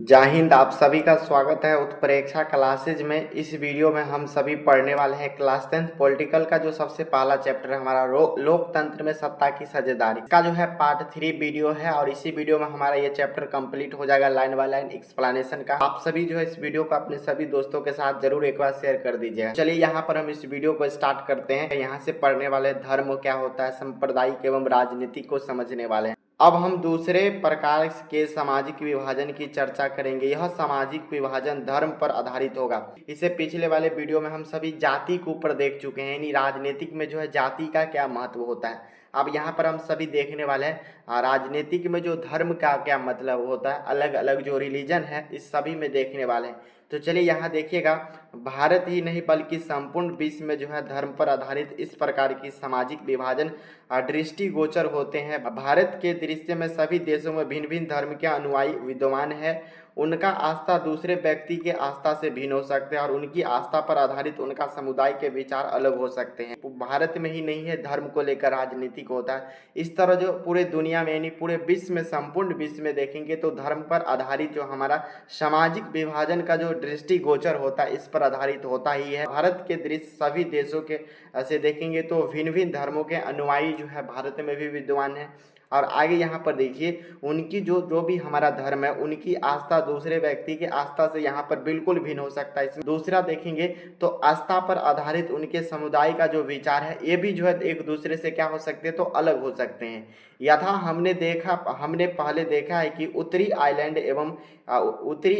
जय हिंद। आप सभी का स्वागत है उत्प्रेक्षा क्लासेज में। इस वीडियो में हम सभी पढ़ने वाले हैं क्लास 10 पॉलिटिकल का जो सबसे पहला चैप्टर है हमारा लोकतंत्र में सत्ता की साझेदारी का जो है पार्ट 3 वीडियो है। और इसी वीडियो में हमारा ये चैप्टर कंप्लीट हो जाएगा लाइन बाय लाइन एक्सप्लेनेशन का। आप सभी जो है इस वीडियो को अपने सभी दोस्तों के साथ जरूर एक बार शेयर कर दीजिएगा। चलिए यहाँ पर हम इस वीडियो को स्टार्ट करते हैं। यहाँ से पढ़ने वाले धर्म क्या होता है, सांप्रदायिक एवं राजनीतिक को समझने वाले हैं। अब हम दूसरे प्रकार के सामाजिक विभाजन की चर्चा करेंगे। यह सामाजिक विभाजन धर्म पर आधारित होगा। इससे पिछले वाले वीडियो में हम सभी जाति के ऊपर देख चुके हैं, यानी राजनीतिक में जो है जाति का क्या महत्व होता है। अब यहाँ पर हम सभी देखने वाले हैं राजनीतिक में जो धर्म का क्या मतलब होता है, अलग अलग जो रिलीजन है इस सभी में देखने वाले हैं। तो चलिए यहाँ देखिएगा, भारत ही नहीं बल्कि संपूर्ण विश्व में जो है धर्म पर आधारित इस प्रकार की सामाजिक विभाजन दृष्टिगोचर होते हैं। भारत के दृश्य में सभी देशों में भिन्न भिन्न धर्म के अनुयायी विद्यमान है। उनका आस्था दूसरे व्यक्ति के आस्था से भिन्न हो सकते हैं और उनकी आस्था पर आधारित उनका समुदाय के विचार अलग हो सकते हैं। भारत में ही नहीं है धर्म को लेकर राजनीतिक होता है। इस तरह जो पूरे दुनिया में यानी पूरे विश्व में, संपूर्ण विश्व में देखेंगे तो धर्म पर आधारित जो हमारा सामाजिक विभाजन का जो दृष्टिगोचर होता है इस पर आधारित होता ही है। भारत के दृश्य सभी देशों के ऐसे देखेंगे तो भिन्न भिन्न धर्मों के अनुयायी जो है भारत में भी विद्यमान है। और आगे यहाँ पर देखिए, उनकी जो भी हमारा धर्म है उनकी आस्था दूसरे व्यक्ति के आस्था से यहाँ पर बिल्कुल भिन्न हो सकता है। इसमें दूसरा देखेंगे तो आस्था पर आधारित उनके समुदाय का जो विचार है ये भी जो है एक दूसरे से क्या हो सकते हैं तो अलग हो सकते हैं। यथा हमने पहले देखा है कि उत्तरी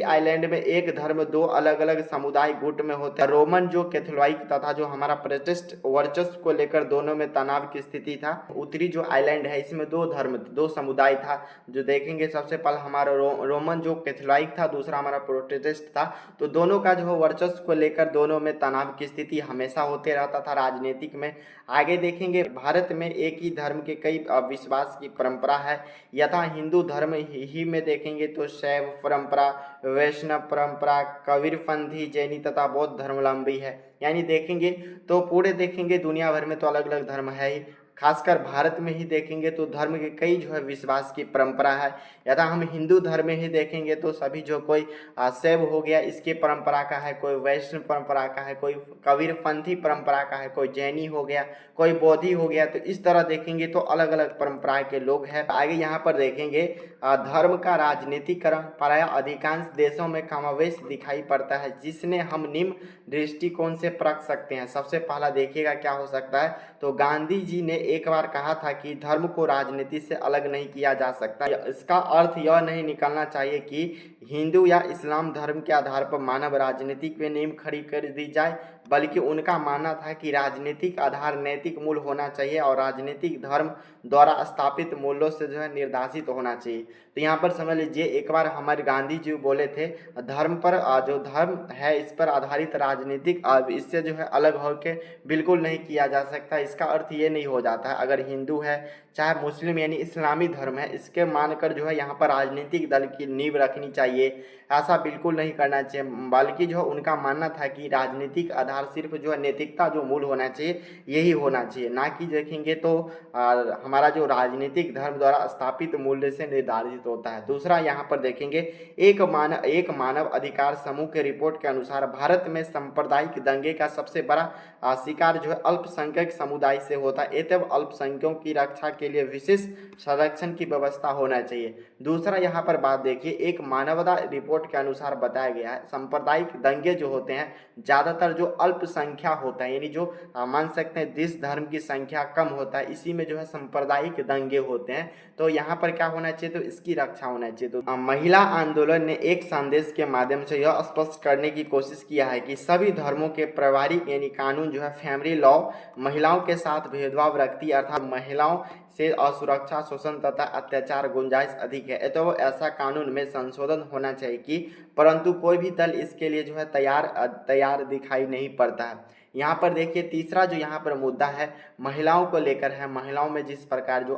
आइलैंड में एक धर्म दो अलग अलग समुदाय गुट में होते हैं। रोमन जो कैथोलिक तथा जो हमारा प्रोटेस्ट वर्चस्व को लेकर दोनों में तनाव की स्थिति था। उत्तरी जो आइलैंड है इसमें दो समुदाय था। जो देखेंगे सबसे पहले हमारा रोमन जो कैथोलिक था, दूसरा हमारा प्रोटेस्टेंट था। तो दोनों का जो वर्चस्व को लेकर दोनों में तनाव की स्थिति हमेशा होते रहता था राजनीतिक में। आगे देखेंगे भारत में एक ही धर्म के कई विश्वास की परंपरा है। यथा हिंदू धर्म ही में देखेंगे तो शैव परंपरा, वैष्णव परंपरा, कबीरपंथी, जैनी तथा बौद्ध धर्मावलंबी है। यानी देखेंगे तो पूरे देखेंगे दुनिया भर में तो अलग अलग धर्म है ही, खासकर भारत में ही देखेंगे तो धर्म के कई जो है विश्वास की परंपरा है। यथा हम हिंदू धर्म में ही देखेंगे तो सभी जो कोई शैव हो गया इसके परंपरा का है, कोई वैष्णव परंपरा का है, कोई कबीरपंथी परंपरा का है, कोई जैनी हो गया, कोई बौद्धि हो गया। तो इस तरह देखेंगे तो अलग अलग परंपरा के लोग हैं। आगे यहाँ पर देखेंगे धर्म का राजनीतिकरण प्राय अधिकांश देशों में कमोवेश दिखाई पड़ता है, जिसने हम निम्न दृष्टिकोण से परख सकते हैं। सबसे पहला देखिएगा क्या हो सकता है, तो गांधी जी ने एक बार कहा था कि धर्म को राजनीति से अलग नहीं किया जा सकता। इसका अर्थ यह नहीं निकलना चाहिए कि हिंदू या इस्लाम धर्म के आधार पर मानव राजनीतिक में नींव खड़ी कर दी जाए, बल्कि उनका मानना था कि राजनीतिक आधार नैतिक मूल्य होना चाहिए और राजनीतिक धर्म द्वारा स्थापित मूल्यों से जो है निर्देशित होना चाहिए। तो यहाँ पर समझ लीजिए, एक बार हमारे गांधी जी बोले थे धर्म पर जो धर्म है इस पर आधारित राजनीतिक इससे जो है अलग होकर बिल्कुल नहीं किया जा सकता। इसका अर्थ ये नहीं हो जाता है अगर हिंदू है चाहे मुस्लिम यानी इस्लामी धर्म है इसके मानकर जो है यहाँ पर राजनीतिक दल की नींव रखनी चाहिए, ऐसा बिल्कुल नहीं करना चाहिए। बल्कि जो उनका मानना था कि राजनीतिक आधार सिर्फ जो है नैतिकता जो मूल होना चाहिए यही होना चाहिए, ना कि देखेंगे तो हमारा जो राजनीतिक धर्म द्वारा स्थापित मूल्य से निर्धारित होता है। दूसरा यहाँ पर देखेंगे एक मानव अधिकार समूह के रिपोर्ट के अनुसार भारत में सांप्रदायिक दंगे का सबसे बड़ा शिकार जो है अल्पसंख्यक समुदाय से होता है। एवं अल्पसंख्यकों की रक्षा के लिए विशेष संरक्षण की व्यवस्था होना चाहिए। दूसरा यहाँ पर बात देखिए, एक मानवता रिपोर्ट के अनुसार बताया गया है सांप्रदायिक दंगे जो होते हैं ज़्यादातर जो अल्पसंख्या होता है, यानी जो मान सकते हैं जिस धर्म की संख्या कम होता है इसी में जो है सांप्रदायिक दंगे होते हैं। तो यहाँ पर क्या होना चाहिए, तो इसकी रक्षा होना चाहिए। तो महिला आंदोलन ने एक संदेश के माध्यम से यह स्पष्ट करने की कोशिश किया है कि सभी धर्मों के व्यवहारिक यानी कानून जो है फैमिली लॉ महिलाओं के साथ भेदभाव रखती है, अर्थात महिलाओं से असुरक्षा, शोषण तथा अत्याचार गुंजाइश अधिक है। तो ऐसा कानून में संशोधन होना चाहिए कि परंतु कोई भी दल इसके लिए जो है तैयार दिखाई नहीं पड़ता है। यहाँ पर देखिए तीसरा जो यहाँ पर मुद्दा है महिलाओं को लेकर है। महिलाओं में जिस प्रकार जो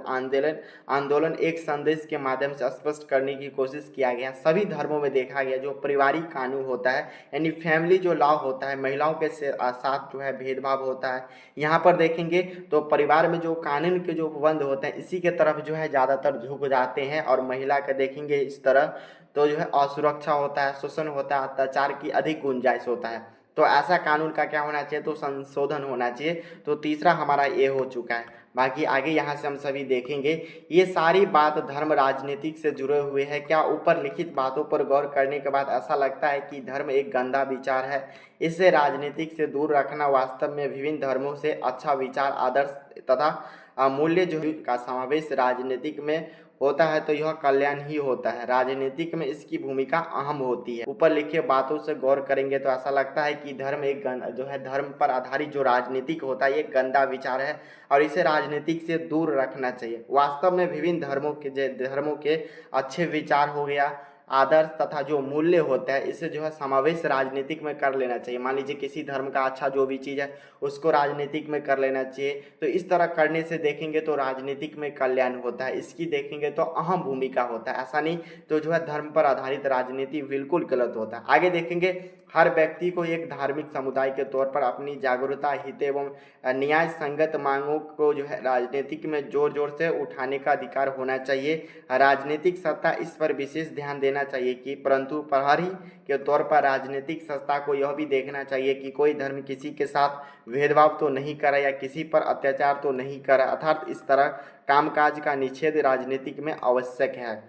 आंदोलन एक संदेश के माध्यम से स्पष्ट करने की कोशिश किया गया। सभी धर्मों में देखा गया जो पारिवारिक कानून होता है यानी फैमिली जो लॉ होता है महिलाओं के साथ जो है भेदभाव होता है। यहाँ पर देखेंगे तो परिवार में जो कानून के जो प्रबंध होते हैं इसी के तरफ जो है ज़्यादातर झुक जाते हैं और महिला का देखेंगे इस तरह तो जो है असुरक्षा होता है, शोषण होता है, अत्याचार की अधिक गुंजाइश होता है। तो ऐसा कानून का क्या होना चाहिए, तो संशोधन होना चाहिए। तो तीसरा हमारा ये हो चुका है। बाकी आगे यहाँ से हम सभी देखेंगे। ये सारी बात धर्म राजनीतिक से जुड़े हुए हैं। क्या ऊपर लिखित बातों पर गौर करने के बाद ऐसा लगता है कि धर्म एक गंदा विचार है? इसे राजनीतिक से दूर रखना वास्तव में विभिन्न धर्मों से अच्छा विचार, आदर्श तथा मूल्य जो का समावेश राजनीतिक में होता है, तो यह कल्याण ही होता है। राजनीतिक में इसकी भूमिका अहम होती है। ऊपर लिखे बातों से गौर करेंगे तो ऐसा लगता है कि धर्म एक जो है धर्म पर आधारित जो राजनीतिक होता है, ये गंदा विचार है और इसे राजनीतिक से दूर रखना चाहिए। वास्तव में विभिन्न धर्मों के अच्छे विचार हो गया, आदर्श तथा जो मूल्य होता है, इसे जो है समावेश राजनीतिक में कर लेना चाहिए। मान लीजिए किसी धर्म का अच्छा जो भी चीज़ है उसको राजनीतिक में कर लेना चाहिए। तो इस तरह करने से देखेंगे तो राजनीतिक में कल्याण होता है, इसकी देखेंगे तो अहम भूमिका होता है। ऐसा नहीं तो जो है धर्म पर आधारित राजनीति बिल्कुल गलत होता है। आगे देखेंगे, हर व्यक्ति को एक धार्मिक समुदाय के तौर पर अपनी जागरूकता, हित एवं न्याय संगत मांगों को जो है राजनीतिक में जोर जोर से उठाने का अधिकार होना चाहिए। राजनीतिक सत्ता इस पर विशेष ध्यान देना चाहिए कि परंतु प्रहरी के तौर पर राजनीतिक संस्था को यह भी देखना चाहिए कि कोई धर्म किसी के साथ भेदभाव तो नहीं करे या किसी पर अत्याचार तो नहीं करे, अर्थात इस तरह कामकाज का निषेध राजनीतिक में आवश्यक है।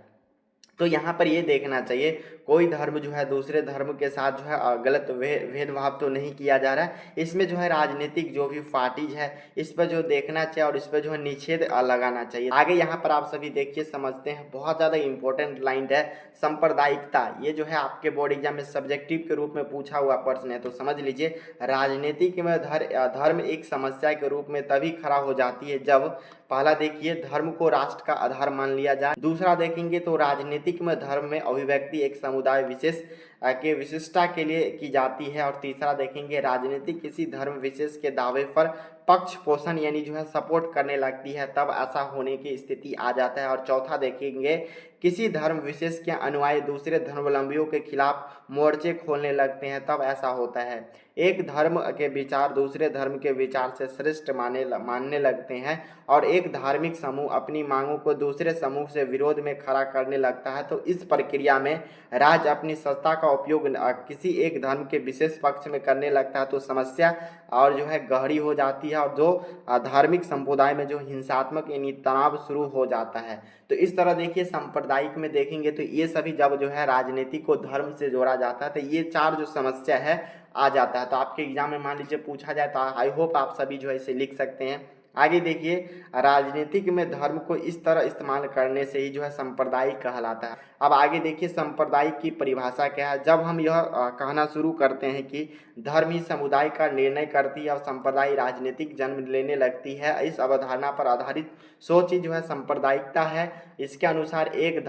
तो यहाँ पर ये देखना चाहिए कोई धर्म जो है दूसरे धर्म के साथ जो है गलत भेदभाव तो नहीं किया जा रहा है। इसमें जो है राजनीतिक जो भी पार्टीज है इस पर जो देखना चाहिए और इस पर जो है निषेध लगाना चाहिए। आगे यहाँ पर आप सभी देखिए, समझते हैं, बहुत ज़्यादा इंपॉर्टेंट लाइन है सांप्रदायिकता। ये जो है आपके बोर्ड एग्जाम में सब्जेक्टिव के रूप में पूछा हुआ प्रश्न है, तो समझ लीजिए। राजनीतिक में धर्म एक समस्या के रूप में तभी खड़ा हो जाती है जब पहला देखिए धर्म को राष्ट्र का आधार मान लिया जाए। दूसरा देखेंगे तो राजनीतिक में धर्म में अभिव्यक्ति एक समुदाय विशेष के विशिष्टता के लिए की जाती है। और तीसरा देखेंगे राजनीतिक किसी धर्म विशेष के दावे पर पक्ष पोषण यानी जो है सपोर्ट करने लगती है, तब ऐसा होने की स्थिति आ जाता है। और चौथा देखेंगे किसी धर्म विशेष के अनुयायी दूसरे धर्मावलंबियों के खिलाफ मोर्चे खोलने लगते हैं, तब ऐसा होता है। एक धर्म के विचार दूसरे धर्म के विचार से श्रेष्ठ मानने लगते हैं और एक धार्मिक समूह अपनी मांगों को दूसरे समूह से विरोध में खड़ा करने लगता है। तो इस प्रक्रिया में राज्य अपनी सत्ता का उपयोग किसी एक धर्म के विशेष पक्ष में करने लगता है, तो समस्या और जो है गहरी हो जाती है और जो धार्मिक संप्रदाय में जो हिंसात्मक यानी तनाव शुरू हो जाता है। तो इस तरह देखिए सांप्रदायिक में देखेंगे तो ये सभी जब जो है राजनीति को धर्म से जोड़ा जाता है तो ये चार जो समस्या है आ जाता है। तो आपके एग्जाम में मान लीजिए पूछा जाए तो आई होप आप सभी जो है इसे लिख सकते हैं। आगे देखिए, राजनीतिक में धर्म को इस तरह इस्तेमाल करने से ही जो है सांप्रदायिक कहलाता है। अब आगे देखिए सांप्रदायिक की परिभाषा क्या है। जब हम यह कहना शुरू करते हैं कि धर्म ही समुदाय का निर्णय करती है और संप्रदाय राजनीतिक जन्म लेने लगती है, इस अवधारणा पर आधारित सोच ही जो है सांप्रदायिकता है। इसके अनुसार एक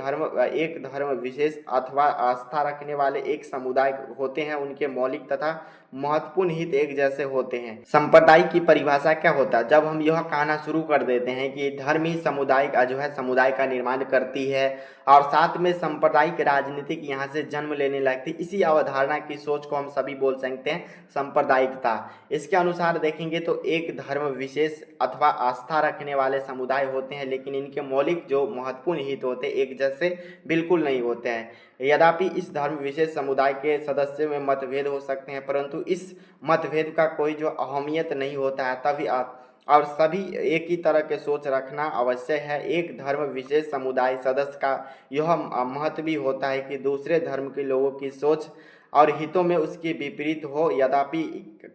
धर्म विशेष अथवा आस्था रखने वाले एक समुदाय होते हैं, उनके मौलिक तथा महत्वपूर्ण हित एक जैसे होते हैं। सांप्रदायिक की परिभाषा क्या होता है? जब हम यह कहना शुरू कर देते हैं कि धर्म ही समुदाय का जो है समुदाय का निर्माण करती है और साथ में सांप्रदायिक राजनीतिक यहाँ से जन्म लेने लगती, इसी अवधारणा की सोच को हम सभी बोल सकते हैं सांप्रदायिकता। इसके अनुसार देखेंगे तो एक धर्म विशेष अथवा आस्था रखने वाले समुदाय होते हैं, लेकिन इनके मौलिक जो महत्वपूर्ण हित होते हैं एक जैसे बिल्कुल नहीं होते हैं। यद्यपि इस धर्म विशेष समुदाय के सदस्यों में मतभेद हो सकते हैं, परंतु इस मतभेद का कोई जो अहमियत नहीं होता है। तभी और सभी एक ही तरह के सोच रखना आवश्यक है। एक धर्म विशेष समुदाय सदस्य का यह महत्व भी होता है कि दूसरे धर्म के लोगों की सोच और हितों में उसके विपरीत हो। यद्यपि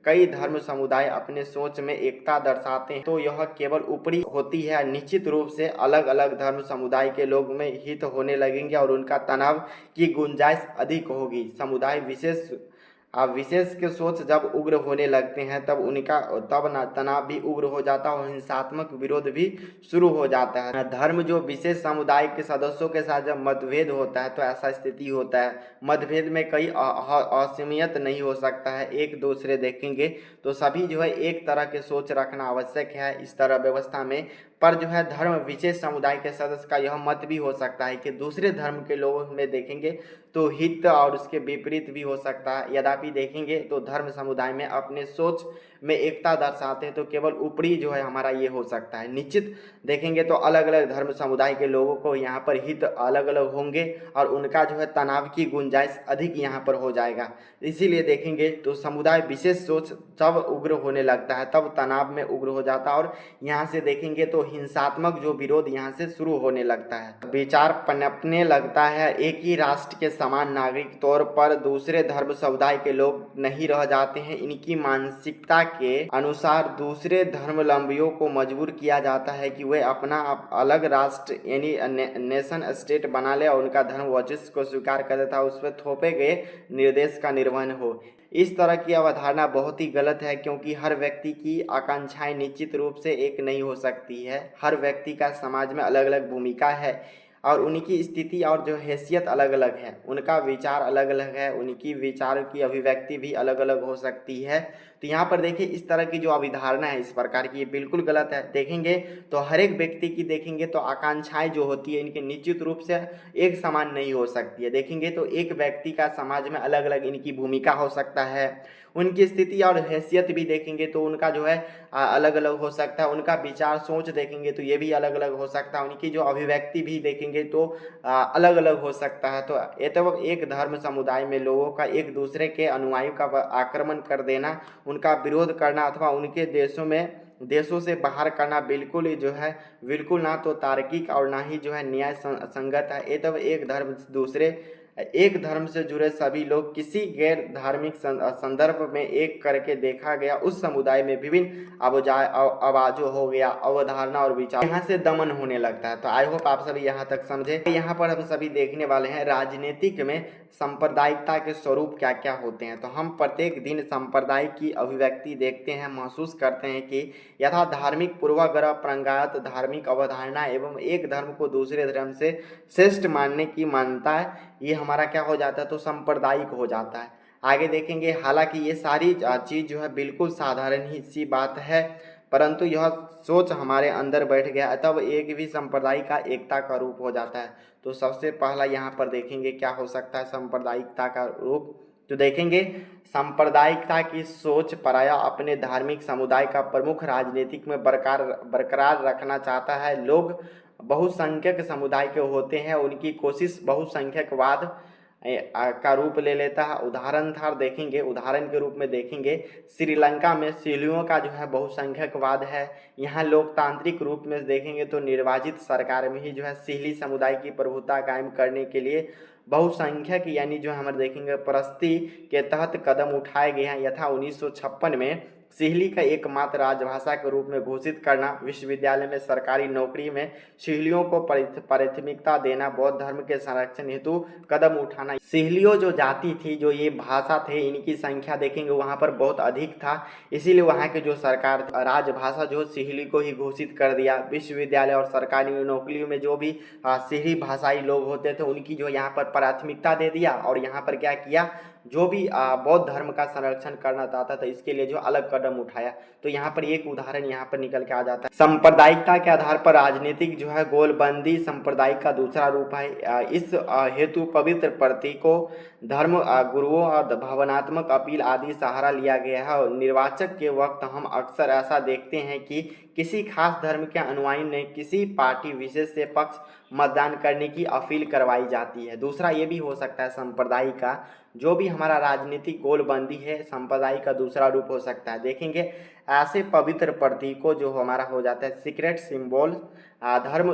कई धर्म समुदाय अपने सोच में एकता दर्शाते हैं, तो यह केवल ऊपरी होती है। निश्चित रूप से अलग अलग धर्म समुदाय के लोग में हित होने लगेंगे और उनका तनाव की गुंजाइश अधिक होगी। समुदाय विशेष के सोच जब उग्र होने लगते हैं तब तनाव भी उग्र हो जाता है और हिंसात्मक विरोध भी शुरू हो जाता है। धर्म जो विशेष समुदाय के सदस्यों के साथ जब मतभेद होता है तो ऐसा स्थिति होता है। मतभेद में कई असमियत नहीं हो सकता है। एक दूसरे देखेंगे तो सभी जो है एक तरह के सोच रखना आवश्यक है। इस तरह व्यवस्था में पर जो है धर्म विशेष समुदाय के सदस्य का यह मत भी हो सकता है कि दूसरे धर्म के लोगों में देखेंगे तो हित और उसके विपरीत भी हो सकता है। यद्यपि देखेंगे तो धर्म समुदाय में अपने सोच में एकता दर्शाते हैं तो केवल ऊपरी जो है हमारा ये हो सकता है। निश्चित देखेंगे तो अलग अलग धर्म समुदाय के लोगों को यहाँ पर हित अलग अलग होंगे और उनका जो है तनाव की गुंजाइश अधिक यहाँ पर हो जाएगा। इसीलिए देखेंगे तो समुदाय विशेष सोच तब उग्र होने लगता है, तब तनाव में उग्र हो जाता है और यहाँ से देखेंगे तो हिंसात्मक जो विरोध यहाँ से शुरू होने लगता है। विचार पनपने लगता है एक ही राष्ट्र के समान नागरिक तौर पर दूसरे धर्म समुदाय के लोग नहीं रह जाते हैं। इनकी मानसिकता के अनुसार दूसरे धर्मावलंबियों को मजबूर किया जाता है कि वे अपना अलग राष्ट्र यानी नेशन स्टेट बना ले और उनका धर्म वर्चस्व को स्वीकार कर तथा उस पर थोपे गए निर्देश का निर्वहन हो। इस तरह की अवधारणा बहुत ही गलत है क्योंकि हर व्यक्ति की आकांक्षाएं निश्चित रूप से एक नहीं हो सकती है। हर व्यक्ति का समाज में अलग अलग भूमिका है और उनकी स्थिति और जो हैसियत अलग अलग है, उनका विचार अलग अलग है, उनकी विचारों की अभिव्यक्ति भी अलग अलग हो सकती है। तो यहाँ पर देखिए इस तरह की जो अवधारणा है इस प्रकार की ये बिल्कुल गलत है। देखेंगे तो हर एक व्यक्ति की देखेंगे तो आकांक्षाएं जो होती है इनके निश्चित रूप से एक समान नहीं हो सकती है। देखेंगे तो एक व्यक्ति का समाज में अलग अलग इनकी भूमिका हो सकता है, उनकी स्थिति और हैसियत भी देखेंगे तो उनका जो है अलग अलग हो सकता है, उनका विचार सोच देखेंगे तो ये भी अलग अलग हो सकता है, उनकी जो अभिव्यक्ति भी देखेंगे तो अलग अलग हो सकता है। तो ये तो एक धर्म समुदाय में लोगों का एक दूसरे के अनुयायियों का आक्रमण कर देना, उनका विरोध करना अथवा उनके देशों से बाहर करना बिल्कुल ही जो है बिल्कुल ना तो तार्किक और ना ही जो है न्याय संगत है। ये तो एक धर्म से जुड़े सभी लोग किसी गैर धार्मिक संदर्भ में एक करके देखा गया उस समुदाय में विभिन्न आवाजों हो गया अवधारणा और विचार यहाँ से दमन होने लगता है। तो आई होप आप सभी यहाँ तक समझे। यहाँ पर हम सभी देखने वाले हैं राजनीतिक में सांप्रदायिकता के स्वरूप क्या क्या होते हैं। तो हम प्रत्येक दिन सांप्रदायिक की अभिव्यक्ति देखते हैं, महसूस करते हैं कि यथा धार्मिक पूर्वाग्रह परंपरागत धार्मिक अवधारणा एवं एक धर्म को दूसरे धर्म से श्रेष्ठ मानने की मान्यता है, ये हमारा क्या हो जाता है तो सांप्रदायिक हो जाता है। आगे देखेंगे हालांकि ये सारी चीज़ जो है बिल्कुल साधारण ही सी बात है, परंतु यह सोच हमारे अंदर बैठ गया तब एक भी संप्रदाय का एकता का रूप हो जाता है। तो सबसे पहला यहाँ पर देखेंगे क्या हो सकता है सांप्रदायिकता का रूप। तो देखेंगे सांप्रदायिकता की सोच प्रायः अपने धार्मिक समुदाय का प्रमुख राजनीतिक में बरकरार रखना चाहता है। लोग बहुसंख्यक समुदाय के होते हैं, उनकी कोशिश बहुसंख्यकवाद का रूप ले लेता है। उदाहरण के रूप में देखेंगे श्रीलंका में सिल्लियों का जो है बहुसंख्यकवाद है। यहाँ लोकतांत्रिक रूप में देखेंगे तो निर्वाचित सरकार में ही जो है सिल्ली समुदाय की प्रभुता कायम करने के लिए बहुसंख्यक यानी जो हमारे देखेंगे प्रस्ती के तहत कदम उठाए गए हैं। यथा 1956 में सिल्ली का एकमात्र राजभाषा के रूप में घोषित करना, विश्वविद्यालय में सरकारी नौकरी में सिल्लियों को प्राथमिकता देना, बौद्ध धर्म के संरक्षण हेतु कदम उठाना। सिल्लियों जो जाति थी, जो ये भाषा थे, इनकी संख्या देखेंगे वहाँ पर बहुत अधिक था, इसीलिए वहाँ के जो सरकार राजभाषा जो सिल्ली को ही घोषित कर दिया। विश्वविद्यालय और सरकारी नौकरियों में जो भी सिल्ली भाषाई लोग होते थे उनकी जो यहाँ पर प्राथमिकता दे दिया और यहाँ पर क्या किया, जो भी बौद्ध धर्म का संरक्षण करना चाहता था इसके लिए जो अलग कदम उठाया। तो यहाँ पर एक उदाहरण यहाँ पर निकल के आ जाता है। सांप्रदायिकता के आधार पर राजनीतिक जो है गोलबंदी सांप्रदायिक का दूसरा रूप है। इस हेतु पवित्र प्रतीकों, धर्म गुरुओं और भावनात्मक अपील आदि सहारा लिया गया है। और निर्वाचक के वक्त हम अक्सर ऐसा देखते हैं कि किसी खास धर्म के अनुयायी ने किसी पार्टी विशेष से पक्ष मतदान करने की अपील करवाई जाती है। दूसरा ये भी हो सकता है सांप्रदायिक का जो भी हमारा राजनीतिक गोलबंदी है सांप्रदायिक का दूसरा रूप हो सकता है। देखेंगे ऐसे पवित्र प्रतीकों जो हमारा हो जाता है सीक्रेट सिंबल, धर्म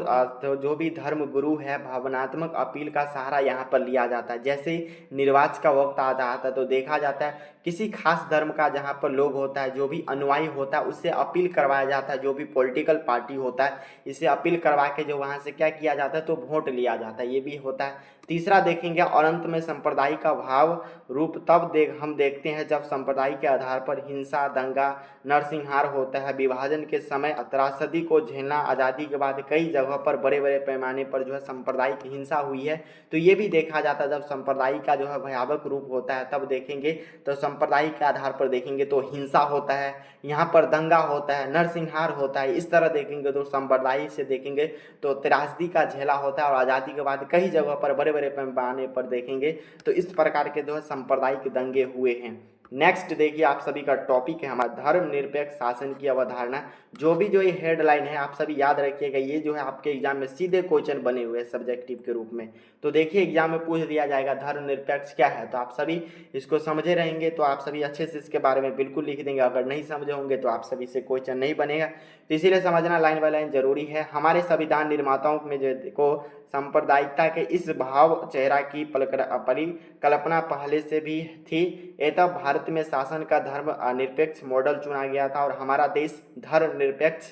जो भी धर्म गुरु है भावनात्मक अपील का सहारा यहाँ पर लिया जाता है। जैसे निर्वाचन का वक्त आ जाता है तो देखा जाता है किसी खास धर्म का जहाँ पर लोग होता है, जो भी अनुयायी होता है उससे अपील करवाया जाता है। जो भी पॉलिटिकल पार्टी होता है इसे अपील करवा के जो वहाँ से क्या किया जाता है तो वोट लिया जाता है, ये भी होता है। तीसरा देखेंगे और अंत में संप्रदाय का भाव रूप तब हम देखते हैं जब संप्रदाय के आधार पर हिंसा, दंगा, नरसंहार होता है। विभाजन के समय त्रासदी को झेलना, आज़ादी के बाद कई जगहों पर बड़े बड़े पैमाने पर जो है सांप्रदायिक हिंसा हुई है। तो ये भी देखा जाता है जब संप्रदाय का जो है भयावह रूप होता है तब देखेंगे तो संप्रदाय के आधार पर देखेंगे तो हिंसा होता है, यहाँ पर दंगा होता है, नरसंहार होता है। इस तरह देखेंगे तो संप्रदाय से देखेंगे तो त्रासदी का झेला होता है और आज़ादी के बाद कई जगहों पर बड़े बड़े पैमाने पर देखेंगे तो इस प्रकार के जो है सांप्रदायिक दंगे हुए हैं। नेक्स्ट देखिए आप सभी का टॉपिक है हमारा धर्मनिरपेक्ष शासन की अवधारणा। जो ये हेडलाइन है आप सभी याद रखिएगा, ये जो है आपके एग्जाम में सीधे क्वेश्चन बने हुए हैं सब्जेक्टिव के रूप में। तो देखिए एग्जाम में पूछ दिया जाएगा धर्मनिरपेक्ष क्या है, तो आप सभी इसको समझे रहेंगे तो आप सभी अच्छे से इसके बारे में बिल्कुल लिख देंगे। अगर नहीं समझे होंगे तो आप सभी से क्वेश्चन नहीं बनेगा, तो इसीलिए समझना लाइन बाय लाइन जरूरी है। हमारे संविधान निर्माताओं में जो को सांप्रदायिकता के इस भाव चेहरा की परिकल्पना पहले से भी थी। तब भारत में शासन का धर्म निरपेक्ष मॉडल चुना गया था और हमारा देश धर्मनिरपेक्ष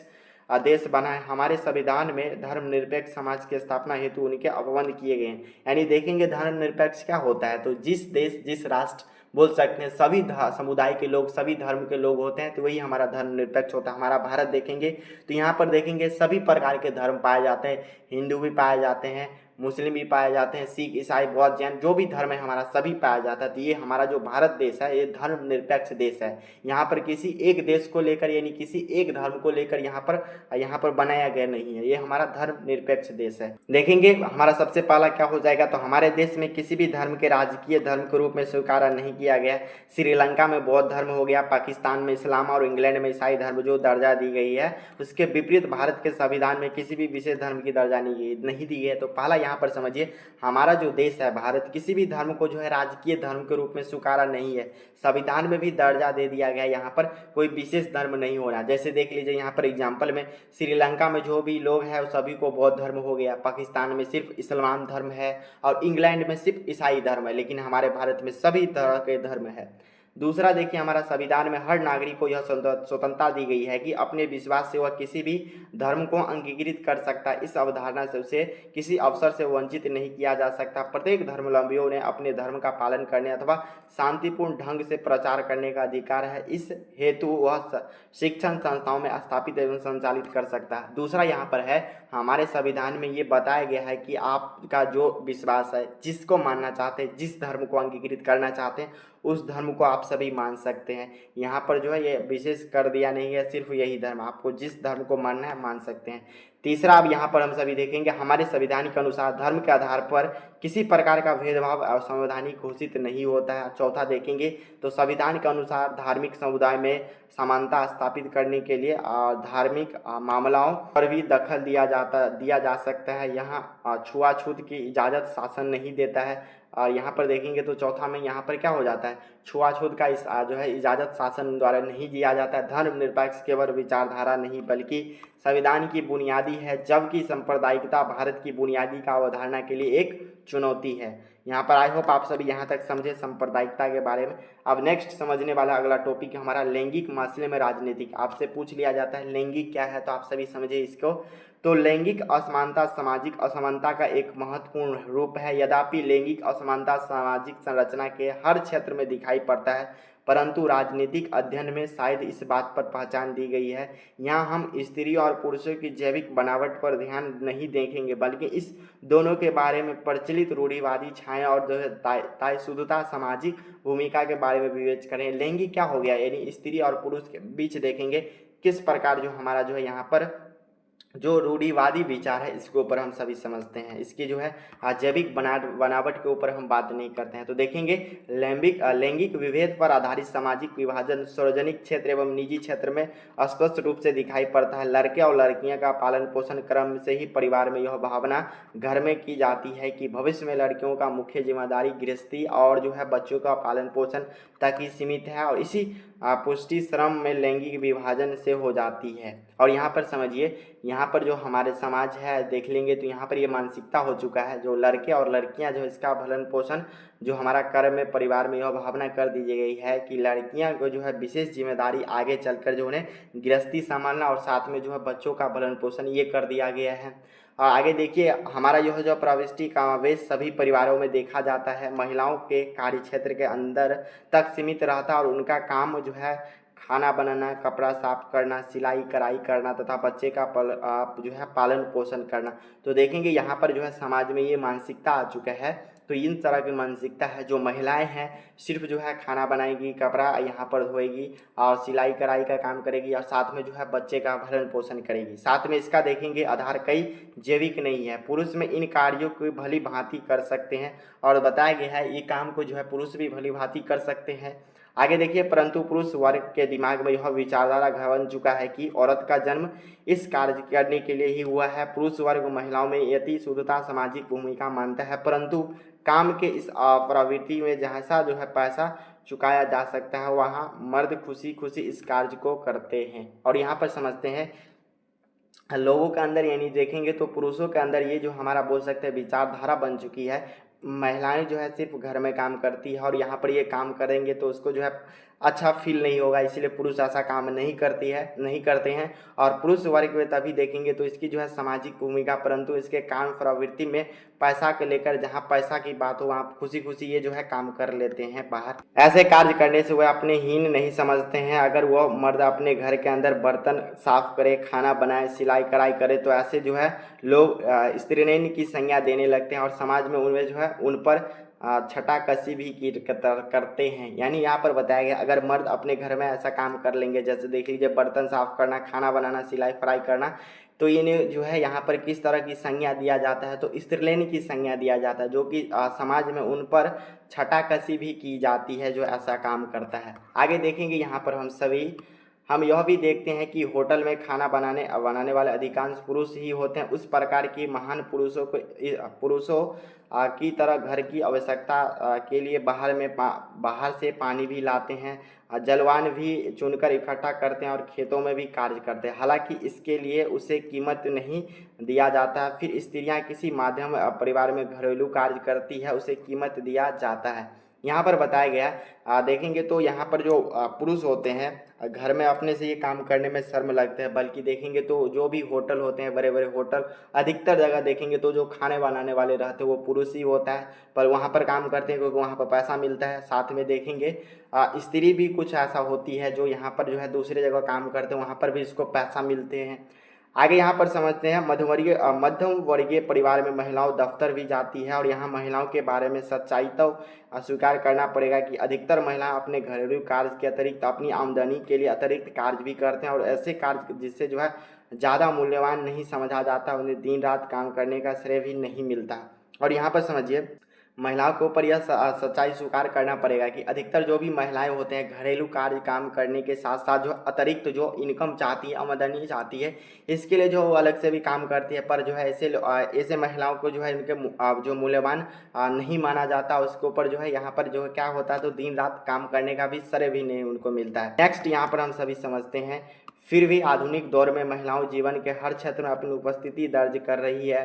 देश बना है। हमारे संविधान में धर्मनिरपेक्ष समाज की स्थापना हेतु उनके अपबंध किए गए हैं। यानी देखेंगे धर्मनिरपेक्ष क्या होता है, तो जिस देश जिस राष्ट्र बोल सकते हैं सभी समुदाय के लोग, सभी धर्म के लोग होते हैं, तो वही हमारा धर्मनिरपेक्ष होता है। हमारा भारत देखेंगे तो यहाँ पर देखेंगे सभी प्रकार के धर्म पाए जाते हैं, हिंदू भी पाए जाते हैं, मुस्लिम भी पाए जाते हैं, सिख, ईसाई, बौद्ध, जैन, जो भी धर्म है हमारा सभी पाया जाता है। तो ये हमारा जो भारत देश है ये धर्मनिरपेक्ष देश है। यहाँ पर किसी एक देश को लेकर यानी किसी एक धर्म को लेकर यहाँ पर बनाया गया नहीं है, ये हमारा धर्मनिरपेक्ष देश है। देखेंगे हमारा सबसे पहला क्या हो जाएगा, तो हमारे देश में किसी भी धर्म के राजकीय धर्म के रूप में स्वीकार नहीं किया गया। श्रीलंका में बौद्ध धर्म हो गया, पाकिस्तान में इस्लाम और इंग्लैंड में ईसाई धर्म जो दर्जा दी गई है। उसके विपरीत भारत के संविधान में किसी भी विशेष धर्म की दर्जा नहीं दी है। तो पहला यहाँ पर समझिए हमारा जो देश है भारत किसी भी धर्म को जो है राजकीय धर्म के रूप में स्वीकारा नहीं है। संविधान में भी दर्जा दे दिया गया है, यहाँ पर कोई विशेष धर्म नहीं हो रहा। जैसे देख लीजिए यहाँ पर एग्जाम्पल में श्रीलंका में जो भी लोग हैं सभी को बौद्ध धर्म हो गया, पाकिस्तान में सिर्फ इस्लाम धर्म है और इंग्लैंड में सिर्फ ईसाई धर्म है, लेकिन हमारे भारत में सभी तरह के धर्म है। दूसरा देखिए हमारा संविधान में हर नागरिक को यह स्वतंत्रता दी गई है कि अपने विश्वास से वह किसी भी धर्म को अंगीकृत कर सकता है। इस अवधारणा से उसे किसी अवसर से वंचित नहीं किया जा सकता। प्रत्येक धर्मावलंबियों ने अपने धर्म का पालन करने अथवा शांतिपूर्ण ढंग से प्रचार करने का अधिकार है। इस हेतु वह शिक्षण संस्थाओं में स्थापित एवं संचालित कर सकता है। दूसरा यहाँ पर है हमारे संविधान में ये बताया गया है कि आपका जो विश्वास है, जिसको मानना चाहते हैं, जिस धर्म को अंगीकृत करना चाहते हैं उस धर्म को आप सभी मान सकते हैं। यहाँ पर जो है ये विशेष कर दिया नहीं है, सिर्फ यही धर्म, आपको जिस धर्म को मानना है मान सकते हैं। तीसरा अब यहाँ पर हम सभी देखेंगे हमारे संविधान के अनुसार धर्म के आधार पर किसी प्रकार का भेदभाव असंवैधानिक घोषित नहीं होता है। चौथा देखेंगे तो संविधान के अनुसार धार्मिक समुदाय में समानता स्थापित करने के लिए धार्मिक मामलों पर भी दखल दिया जा सकता है। यहाँ छुआछूत की इजाज़त शासन नहीं देता है। और यहाँ पर देखेंगे तो चौथा में यहाँ पर क्या हो जाता है, छुआछूत का जो है इजाज़त शासन द्वारा नहीं दिया जाता है। धर्मनिरपेक्ष केवल विचारधारा नहीं बल्कि संविधान की बुनियादी है, जबकि सांप्रदायिकता भारत की बुनियादी का अवधारणा के लिए एक चुनौती है। यहाँ पर आई होप आप सभी यहाँ तक समझे सांप्रदायिकता के बारे में। अब नेक्स्ट समझने वाला अगला टॉपिक हमारा लैंगिक मसले में राजनीतिक। आपसे पूछ लिया जाता है लैंगिक क्या है, तो आप सभी समझे इसको। तो लैंगिक असमानता सामाजिक असमानता का एक महत्वपूर्ण रूप है। यद्यपि लैंगिक असमानता सामाजिक संरचना के हर क्षेत्र में दिखाई पड़ता है, परंतु राजनीतिक अध्ययन में शायद इस बात पर पहचान दी गई है। यहाँ हम स्त्री और पुरुषों की जैविक बनावट पर ध्यान नहीं देखेंगे बल्कि इस दोनों के बारे में प्रचलित रूढ़िवादी छाया और जो है तयशुद्धता सामाजिक भूमिका के बारे में विवेच करें। लैंगिक क्या हो गया, यानी स्त्री और पुरुष के बीच देखेंगे किस प्रकार जो हमारा जो है यहाँ पर जो रूढ़िवादी विचार है इसके ऊपर हम सभी समझते हैं। इसकी जो है जैविक बनावट के ऊपर हम बात नहीं करते हैं। तो देखेंगे लैंगिक विभेद पर आधारित सामाजिक विभाजन सार्वजनिक क्षेत्र एवं निजी क्षेत्र में स्पष्ट रूप से दिखाई पड़ता है। लड़के और लड़कियां का पालन पोषण क्रम से ही परिवार में यह भावना घर में की जाती है कि भविष्य में लड़कियों का मुख्य जिम्मेदारी गृहस्थी और जो है बच्चों का पालन पोषण तक ही सीमित है, और इसी पुष्टि श्रम में लैंगिक विभाजन से हो जाती है। और यहाँ पर समझिए यहाँ पर जो हमारे समाज है देख लेंगे तो यहाँ पर ये मानसिकता हो चुका है, जो लड़के और लड़कियाँ जो इसका भरण पोषण जो हमारा कर्म में परिवार में यह भावना कर दी गई है कि लड़कियाँ को जो है विशेष जिम्मेदारी आगे चलकर जो उन्हें गृहस्थी संभालना और साथ में जो है बच्चों का भरण पोषण ये कर दिया गया है। और आगे देखिए हमारा जो प्रविष्टि कमावेश सभी परिवारों में देखा जाता है। महिलाओं के कार्य क्षेत्र के अंदर तक सीमित रहता है और उनका काम जो है खाना बनाना, कपड़ा साफ करना, सिलाई कढ़ाई करना तथा बच्चे का जो है पालन पोषण करना। तो देखेंगे यहाँ पर जो है समाज में ये मानसिकता आ चुका है। तो इन तरह की मानसिकता है, जो महिलाएं हैं सिर्फ जो है खाना बनाएगी, कपड़ा यहाँ पर धोएगी और सिलाई कढ़ाई का काम करेगी और साथ में जो है बच्चे का भरण पोषण करेगी। साथ में इसका देखेंगे आधार कई जैविक नहीं है, पुरुष में इन कार्यों को भली भांति कर सकते हैं और बताया गया है ये काम को जो है पुरुष भी भली भांति कर सकते हैं। आगे देखिए, परंतु पुरुष वर्ग के दिमाग में यह विचारधारा घर बन चुका है कि औरत का जन्म इस कार्य करने के लिए ही हुआ है। पुरुष वर्ग महिलाओं में यति शुद्धता सामाजिक भूमिका मानता है, परंतु काम के इस प्रवृत्ति में जैसा जो है पैसा चुकाया जा सकता है वहाँ मर्द खुशी खुशी इस कार्य को करते हैं। और यहाँ पर समझते हैं लोगों के अंदर, यानी देखेंगे तो पुरुषों के अंदर ये जो हमारा बोल सकते हैं विचारधारा बन चुकी है। महिलाएं जो है सिर्फ घर में काम करती है और यहाँ पर ये काम करेंगे तो उसको जो है अच्छा फील नहीं होगा, इसलिए पुरुष ऐसा काम नहीं करते हैं। और पुरुष वर्ग में तभी देखेंगे तो इसकी जो है सामाजिक भूमिका, परंतु इसके काम प्रवृत्ति में पैसा के लेकर जहाँ पैसा की बात हो वहाँ खुशी खुशी ये जो है काम कर लेते हैं बाहर। ऐसे कार्य करने से वह अपने हीन नहीं समझते हैं। अगर वह मर्द अपने घर के अंदर बर्तन साफ करे, खाना बनाए, सिलाई कढ़ाई करे तो ऐसे जो है लोग स्त्रीलिंग की संज्ञा देने लगते हैं और समाज में उनमें जो है उन पर छटा कसी भी करते हैं। यानी यहाँ पर बताया गया अगर मर्द अपने घर में ऐसा काम कर लेंगे, जैसे देख लीजिए बर्तन साफ करना, खाना बनाना, सिलाई फ्राई करना, तो इन्हें जो है यहाँ पर किस तरह की संज्ञा दिया जाता है, तो स्त्रीलिंग की संज्ञा दिया जाता है, जो कि समाज में उन पर छटा कसी भी की जाती है जो ऐसा काम करता है। आगे देखेंगे यहाँ पर हम यह भी देखते हैं कि होटल में खाना बनाने वाले अधिकांश पुरुष ही होते हैं। उस प्रकार की महान पुरुषों की तरह घर की आवश्यकता के लिए बाहर से पानी भी लाते हैं, जलवान भी चुनकर इकट्ठा करते हैं और खेतों में भी कार्य करते हैं। हालांकि इसके लिए उसे कीमत नहीं दिया जाता है। फिर स्त्रियां किसी माध्यम परिवार में घरेलू कार्य करती है, उसे कीमत दिया जाता है। यहाँ पर बताया गया देखेंगे तो यहाँ पर जो पुरुष होते हैं घर में अपने से ये काम करने में शर्म लगते हैं, बल्कि देखेंगे तो जो भी होटल होते हैं, बड़े बड़े होटल, अधिकतर जगह देखेंगे तो जो खाने बनाने वाले रहते हैं वो पुरुष ही होता है, पर वहाँ पर काम करते हैं क्योंकि वहाँ पर पैसा मिलता है। साथ में देखेंगे स्त्री भी कुछ ऐसा होती है जो यहाँ पर जो है दूसरी जगह काम करते हैं, वहाँ पर भी इसको पैसा मिलते हैं। आगे यहाँ पर समझते हैं मध्यम वर्गीय परिवार में महिलाओं दफ्तर भी जाती है और यहाँ महिलाओं के बारे में सच्चाई तो स्वीकार करना पड़ेगा कि अधिकतर महिलाएं अपने घरेलू कार्य के अतिरिक्त अपनी आमदनी के लिए अतिरिक्त कार्य भी करते हैं और ऐसे कार्य जिससे जो है ज़्यादा मूल्यवान नहीं समझा जाता, उन्हें दिन रात काम करने का श्रेय भी नहीं मिलता। और यहाँ पर समझिए महिलाओं के ऊपर यह सच्चाई स्वीकार करना पड़ेगा कि अधिकतर जो भी महिलाएं होते हैं घरेलू कार्य काम करने के साथ साथ जो अतिरिक्त जो इनकम चाहती है, आमदनी चाहती है, इसके लिए जो अलग से भी काम करती है, पर जो है ऐसे महिलाओं को जो है इनके जो मूल्यवान नहीं माना जाता, उसके ऊपर जो है यहाँ पर जो है क्या होता है तो दिन रात काम करने का भी श्रेय भी नहीं उनको मिलता है। नेक्स्ट यहाँ पर हम सभी समझते हैं फिर भी आधुनिक दौर में महिलाओं जीवन के हर क्षेत्र में अपनी उपस्थिति दर्ज कर रही है।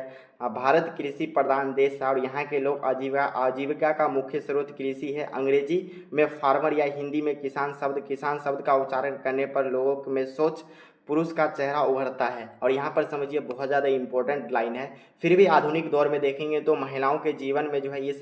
भारत कृषि प्रधान देश है और यहाँ के लोग आजीविका का मुख्य स्रोत कृषि है। अंग्रेजी में फार्मर या हिंदी में किसान शब्द का उच्चारण करने पर लोगों में सोच पुरुष का चेहरा उभरता है। और यहाँ पर समझिए बहुत ज़्यादा इम्पोर्टेंट लाइन है, फिर भी आधुनिक दौर में देखेंगे तो महिलाओं के जीवन में जो है ये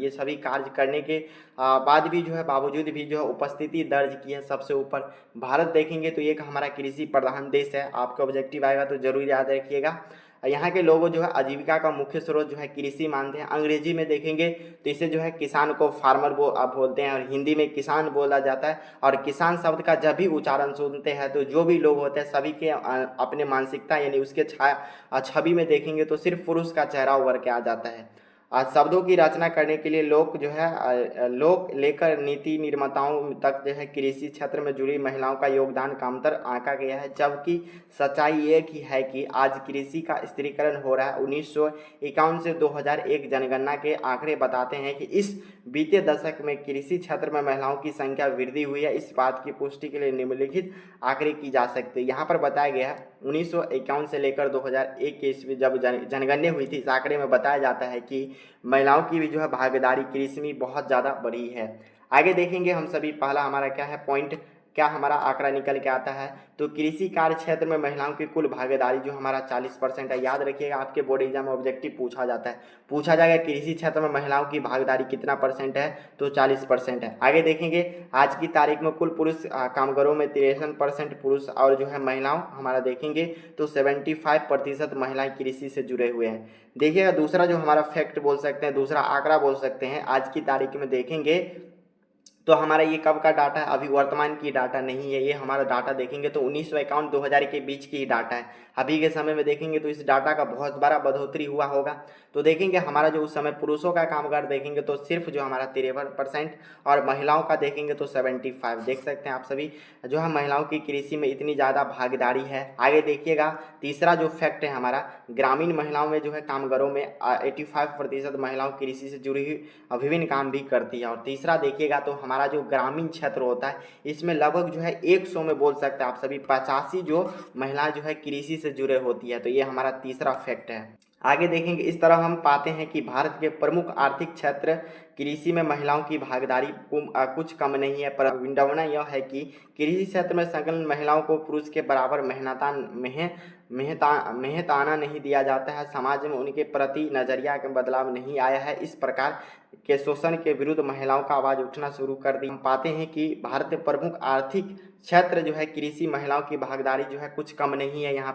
सभी कार्य करने के बाद भी जो है बावजूद भी जो है उपस्थिति दर्ज की है सबसे ऊपर। भारत देखेंगे तो एक हमारा कृषि प्रधान देश है, आपका ऑब्जेक्टिव आएगा तो जरूर याद रखिएगा। यहाँ के लोगों जो है आजीविका का मुख्य स्रोत जो है कृषि मानते हैं। अंग्रेजी में देखेंगे तो इसे जो है किसान को फार्मर बोलते हैं और हिंदी में किसान बोला जाता है। और किसान शब्द का जब भी उच्चारण सुनते हैं तो जो भी लोग होते हैं सभी के अपने मानसिकता यानी उसके छवि में देखेंगे तो सिर्फ पुरुष का चेहरा उभर के आ जाता है। शब्दों की रचना करने के लिए लोक लेकर नीति निर्माताओं तक जो है कृषि क्षेत्र में जुड़ी महिलाओं का योगदान कमतर आंका गया है, जबकि सच्चाई ये ही है कि आज कृषि का स्त्रीकरण हो रहा है। 1951 से 2001 जनगणना के आंकड़े बताते हैं कि इस बीते दशक में कृषि क्षेत्र में महिलाओं की संख्या वृद्धि हुई है। इस बात की पुष्टि के लिए निम्नलिखित आंकड़े की जा सकती है। यहाँ पर बताया गया है 1951 से लेकर 2001 के ईस्वी जब जनगणना हुई थी, इस आंकड़े में बताया जाता है कि महिलाओं की भी जो है भागीदारी कृषि में बहुत ज़्यादा बढ़ी है। आगे देखेंगे हम सभी, पहला हमारा क्या है पॉइंट क्या हमारा आंकड़ा निकल के आता है। तो कृषि कार्य क्षेत्र में महिलाओं की कुल भागीदारी जो हमारा 40% है। याद रखिएगा, आपके बोर्ड एग्जाम में ऑब्जेक्टिव पूछा जाता है, पूछा जाएगा कृषि क्षेत्र में महिलाओं की भागीदारी कितना परसेंट है, तो 40% है। आगे देखेंगे आज की तारीख में कुल पुरुष कामगारों में 63% पुरुष और जो है महिलाओं हमारा देखेंगे तो 75% महिलाएं कृषि से जुड़े हुए हैं। देखिएगा दूसरा जो हमारा फैक्ट बोल सकते हैं, दूसरा आंकड़ा बोल सकते हैं, आज की तारीख में देखेंगे तो हमारा ये कब का डाटा है, अभी वर्तमान की डाटा नहीं है, ये हमारा डाटा देखेंगे तो 1951-2000 के बीच की ही डाटा है। अभी के समय में देखेंगे तो इस डाटा का बहुत बड़ा बढ़ोतरी हुआ होगा। तो देखेंगे हमारा जो उस समय पुरुषों का कामगार देखेंगे तो सिर्फ जो हमारा 53% और महिलाओं का देखेंगे तो 75। देख सकते हैं आप सभी जो है महिलाओं की कृषि में इतनी ज़्यादा भागीदारी है। आगे देखिएगा तीसरा जो फैक्ट है हमारा, ग्रामीण महिलाओं में जो है कामगारों में 85% महिलाओं कृषि से जुड़ी हुई विभिन्न काम भी करती है। और तीसरा देखिएगा तो हमारा जो ग्रामीण क्षेत्र होता है इसमें लगभग जो है 100 में बोल सकते हैं आप सभी 85 जो महिलाएं जो है कृषि से जुड़े होती है। तो ये हमारा तीसरा फैक्ट है। आगे देखेंगे इस तरह हम पाते हैं कि भारत के प्रमुख आर्थिक क्षेत्र कृषि में महिलाओं की भागीदारी कुछ कम नहीं है, पर विडंबना यह है कि कृषि क्षेत्र में संलग्न महिलाओं को पुरुष के बराबर मेहनताना नहीं दिया जाता है। समाज में उनके प्रति नजरिया का बदलाव नहीं आया है। इस प्रकार के शोषण के विरुद्ध महिलाओं का आवाज़ उठना शुरू कर दी। हम पाते हैं कि भारत में प्रमुख आर्थिक क्षेत्र जो है कृषि महिलाओं की भागीदारी जो है कुछ कम नहीं है यहाँ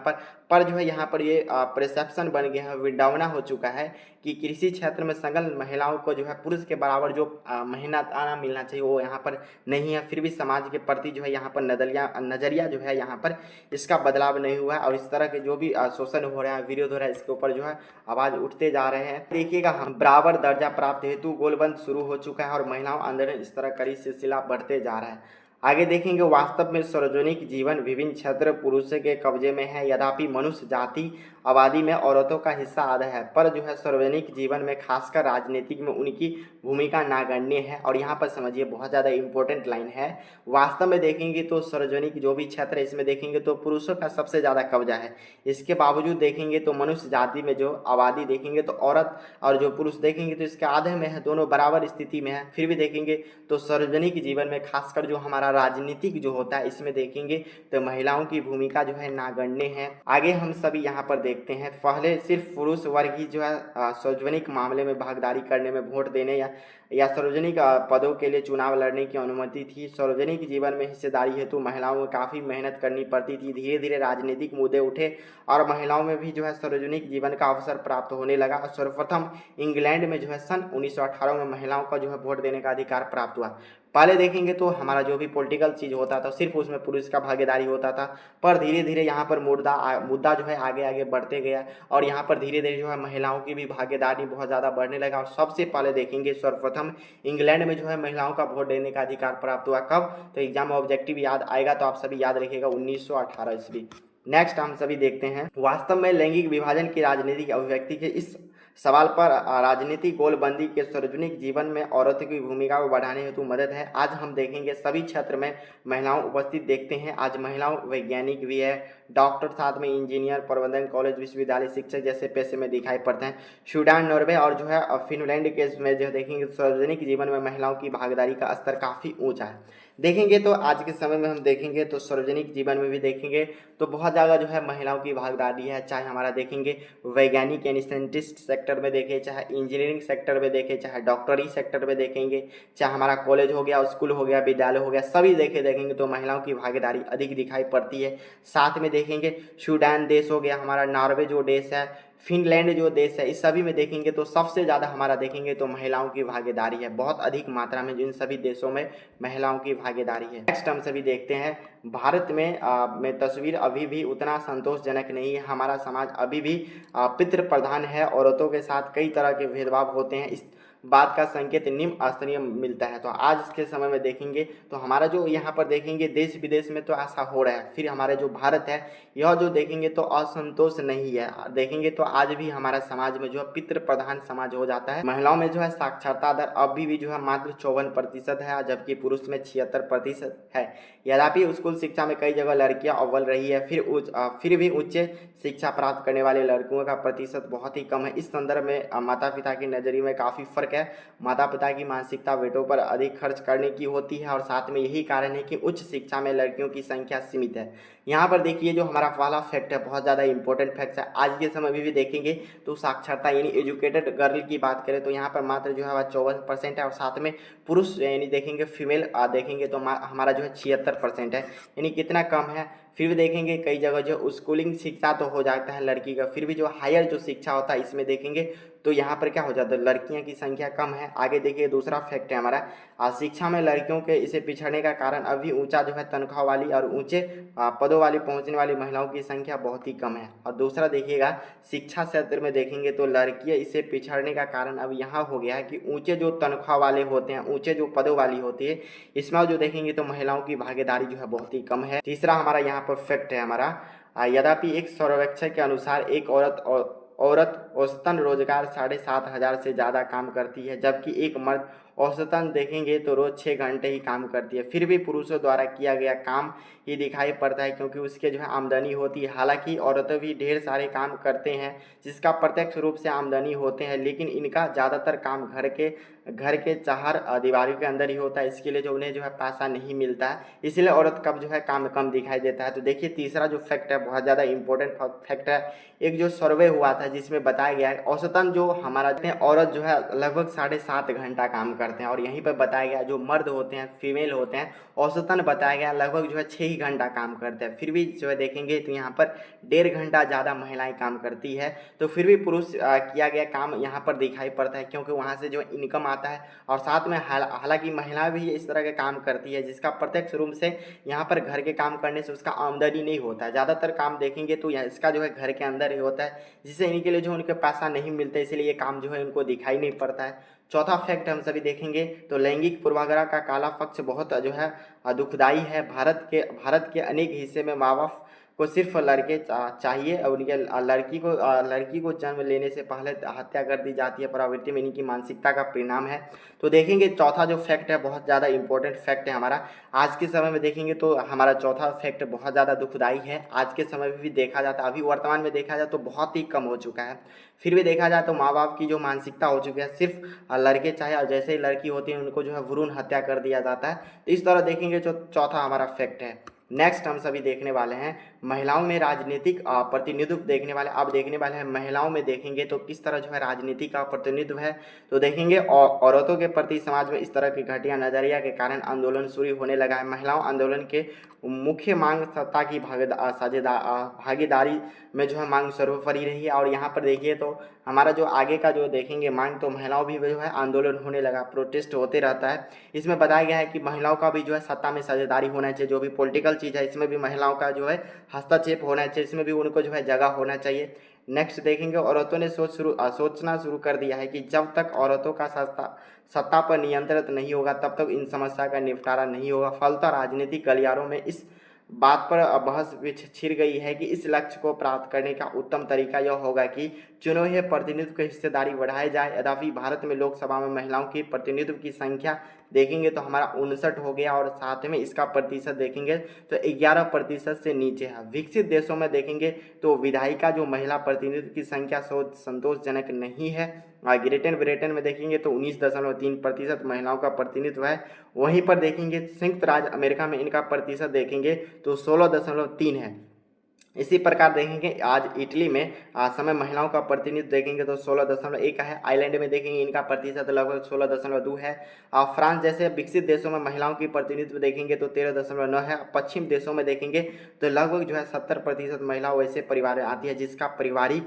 पर जो है यहाँ पर ये परसेप्शन बन गया है, विडंबना हो चुका है कि कृषि क्षेत्र में संलग्न महिलाओं को जो है पुरुष के बराबर जो मेहनताना मिलना चाहिए वो यहाँ पर नहीं है। फिर भी समाज के प्रति जो है यहाँ पर नजरिया जो है यहाँ पर इसका बदलाव नहीं हुआ है और इस तरह के जो भी शोषण हो रहा है, विरोध हो रहा है, इसके ऊपर जो है आवाज़ उठते जा रहे हैं। देखिएगा हम बराबर दर्जा प्राप्त हेतु गोलबंद शुरू हो चुका है और महिलाओं आंदोलन इस तरह कड़ी सिलसिला बढ़ते जा रहा है। आगे देखेंगे वास्तव में सार्वजनिक जीवन विभिन्न क्षेत्र पुरुषों के कब्जे में है। यद्यपि मनुष्य जाति आबादी में औरतों का हिस्सा आधा है, पर जो है सार्वजनिक जीवन में खासकर राजनीतिक में उनकी भूमिका नगण्य है। और यहाँ पर समझिए बहुत ज़्यादा इंपॉर्टेंट लाइन है, वास्तव में देखेंगे तो सार्वजनिक जो भी क्षेत्र है इसमें देखेंगे तो पुरुषों का सबसे ज़्यादा कब्जा है। इसके बावजूद देखेंगे तो मनुष्य जाति में जो आबादी देखेंगे तो औरत और जो पुरुष देखेंगे तो इसके आधे में है, दोनों बराबर स्थिति में है। फिर भी देखेंगे तो सार्वजनिक जीवन में खासकर जो हमारा राजनीतिक जो होता है इसमें देखेंगे तो महिलाओं की भूमिका जो है नगण्य है। आगे हम सभी यहाँ पर देखते हैं, पहले सिर्फ पुरुष वर्ग ही जो है सार्वजनिक मामले में भागीदारी करने में वोट देने या सार्वजनिक पदों के लिए चुनाव लड़ने की अनुमति थी। सार्वजनिक जीवन में हिस्सेदारी हेतु महिलाओं को काफ़ी मेहनत करनी पड़ती थी। धीरे धीरे राजनीतिक मुद्दे उठे और महिलाओं में भी जो है सार्वजनिक जीवन का अवसर प्राप्त होने लगा। सर्वप्रथम इंग्लैंड में जो है सन 1918 में महिलाओं का जो है वोट देने का अधिकार प्राप्त हुआ। पहले देखेंगे तो हमारा जो भी पॉलिटिकल चीज़ होता था सिर्फ उसमें पुरुष का भागीदारी होता था, पर धीरे धीरे यहाँ पर मुद्दा जो है आगे आगे बढ़ते गया और यहाँ पर धीरे धीरे जो है महिलाओं की भी भागीदारी बहुत ज़्यादा बढ़ने लगा। और सबसे पहले देखेंगे सर्वप्रथम इंग्लैंड में जो है महिलाओं का वोट देने का अधिकार प्राप्त हुआ। कब, तो एग्जाम ऑब्जेक्टिव याद आएगा तो आप सभी याद रखिएगा 1918 ईस्वी। नेक्स्ट हम सभी देखते हैं, वास्तव में लैंगिक विभाजन की राजनीतिक अभिव्यक्ति के इस सवाल पर राजनीतिक गोलबंदी के सार्वजनिक जीवन में औरतों की भूमिका को बढ़ाने हेतु मदद है। आज हम देखेंगे सभी क्षेत्र में महिलाओं उपस्थित देखते हैं। आज महिलाओं वैज्ञानिक भी है, डॉक्टर, साथ में इंजीनियर, प्रबंधन, कॉलेज, विश्वविद्यालय, शिक्षक जैसे पेशे में दिखाई पड़ते हैं। स्वीडन, नॉर्वे और जो है फिनलैंड के में जो देखेंगे सार्वजनिक जीवन में महिलाओं की भागीदारी का स्तर काफ़ी ऊँचा है। देखेंगे तो आज के समय में हम देखेंगे तो सार्वजनिक जीवन में भी देखेंगे तो बहुत ज़्यादा जो है महिलाओं की भागीदारी है। चाहे हमारा देखेंगे वैज्ञानिक यानी साइंटिस्ट सेक्टर में देखें, चाहे इंजीनियरिंग सेक्टर में देखें, चाहे डॉक्टरी सेक्टर में देखेंगे, चाहे हमारा कॉलेज हो गया, स्कूल हो गया, विद्यालय हो गया, सभी देखेंगे तो महिलाओं की भागीदारी अधिक दिखाई पड़ती है। साथ में देखेंगे स्वीडन देश हो गया, हमारा नॉर्वे जो देश है, फिनलैंड जो देश है, इस सभी में देखेंगे तो सबसे ज़्यादा हमारा देखेंगे तो महिलाओं की भागीदारी है। बहुत अधिक मात्रा में जिन सभी देशों में महिलाओं की भागीदारी है। नेक्स्ट हम सभी देखते हैं, भारत में तस्वीर अभी भी उतना संतोषजनक नहीं है। हमारा समाज अभी भी पितृ प्रधान है, औरतों के साथ कई तरह के भेदभाव होते हैं। इस बात का संकेत निम्न स्तरीय मिलता है। तो आज के समय में देखेंगे तो हमारा जो यहाँ पर देखेंगे देश विदेश में तो ऐसा हो रहा है, फिर हमारे जो भारत है यह जो देखेंगे तो असंतोष नहीं है। देखेंगे तो आज भी हमारा समाज में जो है पितृ प्रधान समाज हो जाता है। महिलाओं में जो है साक्षरता दर अभी भी जो है मात्र 54% है, जबकि पुरुष में 76% है। यद्यपि स्कूल शिक्षा में कई जगह लड़कियां अव्वल रही है, फिर भी उच्च शिक्षा प्राप्त करने वाले लड़कियों का प्रतिशत बहुत ही कम है। इस संदर्भ में माता पिता की नज़रिए में काफ़ी फर्क फ़र्क है, माता पिता की मानसिकता बेटों पर अधिक खर्च करने की होती है और साथ में यही कारण है कि उच्च शिक्षा में लड़कियों की संख्या सीमित है। यहाँ पर देखिए जो हमारा पहला फैक्ट है बहुत ज़्यादा इंपॉर्टेंट फैक्ट है। आज के समय में भी देखेंगे तो साक्षरता यानी एजुकेटेड गर्ल की बात करें तो यहाँ पर मात्र जो है वह 54% है और साथ में पुरुष यानी देखेंगे फीमेल देखेंगे तो हमारा जो है 76% है, यानी कितना कम है। फिर भी देखेंगे कई जगह जो स्कूलिंग शिक्षा तो हो जाता है लड़की का, फिर भी जो हायर जो शिक्षा होता है इसमें देखेंगे तो यहाँ पर क्या हो जाता है, लड़कियाँ की संख्या कम है। आगे देखिए दूसरा फैक्ट है हमारा शिक्षा में लड़कियों के इसे पिछड़ने का कारण अभी ऊंचा जो है तनख्वाह वाली और ऊंचे पदों वाली पहुंचने वाली महिलाओं की संख्या बहुत ही कम है। और दूसरा देखिएगा शिक्षा क्षेत्र में देखेंगे तो लड़कियां इसे पिछड़ने का कारण अब यहाँ हो गया है कि ऊंचे जो तनख्वाह वाले होते हैं, ऊंचे जो पदों वाली होती है, इसमें जो देखेंगे तो महिलाओं की भागीदारी जो है बहुत ही कम है। तीसरा हमारा यहाँ पर फैक्ट है हमारा यद्यपि एक सर्वेक्षण के अनुसार एक औरत औसतन रोजगार 7,500 से ज़्यादा काम करती है, जबकि एक मर्द औसतन देखेंगे तो रोज़ 6 घंटे ही काम करती है। फिर भी पुरुषों द्वारा किया गया काम ये दिखाई पड़ता है क्योंकि उसके जो है आमदनी होती है। हालांकि औरतें भी ढेर सारे काम करते हैं जिसका प्रत्यक्ष रूप से आमदनी होते हैं, लेकिन इनका ज़्यादातर काम घर के चार दीवारों के अंदर ही होता है। इसके लिए जो उन्हें जो है पैसा नहीं मिलता है, इसलिए औरत का जो है काम कम दिखाई देता है। तो देखिए तीसरा जो फैक्ट है बहुत ज़्यादा इंपॉर्टेंट फैक्ट है। एक जो सर्वे हुआ था जिसमें बताया गया है औसतन जो हमारा औरत जो है लगभग 7.5 घंटा काम करते हैं और यहीं पर बताया गया जो मर्द होते हैं फीमेल होते हैं औसतन बताया गया लगभग जो है 6 ही घंटा काम करते हैं। फिर भी जो है देखेंगे तो यहाँ पर 1.5 घंटा ज़्यादा महिलाएं काम करती है। तो फिर भी पुरुष किया गया काम यहाँ पर दिखाई पड़ता है क्योंकि वहाँ से जो इनकम आता है और साथ में हालांकि महिला भी इस तरह के काम करती है जिसका प्रत्यक्ष रूप से यहाँ पर घर के काम करने से उसका आमदनी नहीं होता है। ज़्यादातर काम देखेंगे तो इसका जो है घर के अंदर ही होता है जिससे इनके लिए जो उनके पैसा नहीं मिलता, इसलिए ये काम जो है इनको दिखाई नहीं पड़ता है। चौथा फैक्ट हम सभी देखेंगे तो लैंगिक पूर्वाग्रह का काला पक्ष बहुत जो है दुखदाई है। भारत के अनेक हिस्से में माँ बाप को सिर्फ लड़के चाहिए और उनके लड़की को जन्म लेने से पहले हत्या कर दी जाती है। प्रवृत्ति में इनकी मानसिकता का परिणाम है। तो देखेंगे चौथा जो फैक्ट है बहुत ज़्यादा इंपॉर्टेंट फैक्ट है हमारा। आज के समय में देखेंगे तो हमारा चौथा फैक्ट बहुत ज़्यादा दुखदाई है। आज के समय में भी देखा जाता है, अभी वर्तमान में देखा जाए तो बहुत ही कम हो चुका है। फिर भी देखा जाए तो माँ बाप की जो मानसिकता हो चुकी है सिर्फ लड़के चाहे और जैसे ही लड़की होती है उनको जो है भ्रूण हत्या कर दिया जाता है। तो इस तरह देखेंगे जो चौथा हमारा फैक्ट है। नेक्स्ट हम सभी देखने वाले हैं महिलाओं में राजनीतिक प्रतिनिधित्व देखने वाले। अब देखने वाले हैं महिलाओं में देखेंगे तो किस तरह जो है राजनीति का प्रतिनिधित्व है। तो देखेंगे औरतों के प्रति समाज में इस तरह की घटिया नजरिया के कारण आंदोलन शुरू होने लगा है। महिलाओं आंदोलन के मुख्य मांग सत्ता की भागीदारी में जो है मांग सर्वोपरि रही है। और यहाँ पर देखिए तो हमारा जो आगे का जो देखेंगे मांग तो महिलाओं भी जो है आंदोलन होने लगा, प्रोटेस्ट होते रहता है। इसमें बताया गया है कि महिलाओं का भी जो है सत्ता में साझेदारी होना चाहिए, जो भी पॉलिटिकल चीज़ है इसमें भी महिलाओं का जो है हस्तक्षेप होना चाहिए, इसमें भी उनको जो है जगह होना चाहिए। नेक्स्ट देखेंगे औरतों ने सोचना शुरू कर दिया है कि जब तक औरतों का सत्ता पर नियंत्रित नहीं होगा तब तक इन समस्या का निपटारा नहीं होगा। फलतः राजनीतिक गलियारों में इस बात पर बहस छिड़ गई है कि इस लक्ष्य को प्राप्त करने का उत्तम तरीका यह होगा कि चुने हुए प्रतिनिधित्व की हिस्सेदारी बढ़ाई जाए। यद्यपि भारत में लोकसभा में महिलाओं की प्रतिनिधित्व की संख्या देखेंगे तो हमारा 59 हो गया और साथ में इसका प्रतिशत देखेंगे तो 11% से नीचे है। विकसित देशों में देखेंगे तो विधायिका जो महिला प्रतिनिधित्व की संख्या संतोषजनक नहीं है। ग्रेट ब्रिटेन में देखेंगे तो 19.3% महिलाओं का प्रतिनिधित्व है। वहीं पर देखेंगे संयुक्त राज्य अमेरिका में इनका प्रतिशत देखेंगे तो 16.3 है। इसी प्रकार देखेंगे आज इटली में समय महिलाओं का प्रतिनिधित्व देखेंगे तो 16.1 है। आयरलैंड में देखेंगे इनका प्रतिशत लगभग 16.2 है। फ्रांस जैसे विकसित देशों में महिलाओं की प्रतिनिधित्व देखेंगे तो 13.9 है। पश्चिम देशों में देखेंगे तो लगभग जो है 70% महिला वैसे परिवार में आती है जिसका पारिवारिक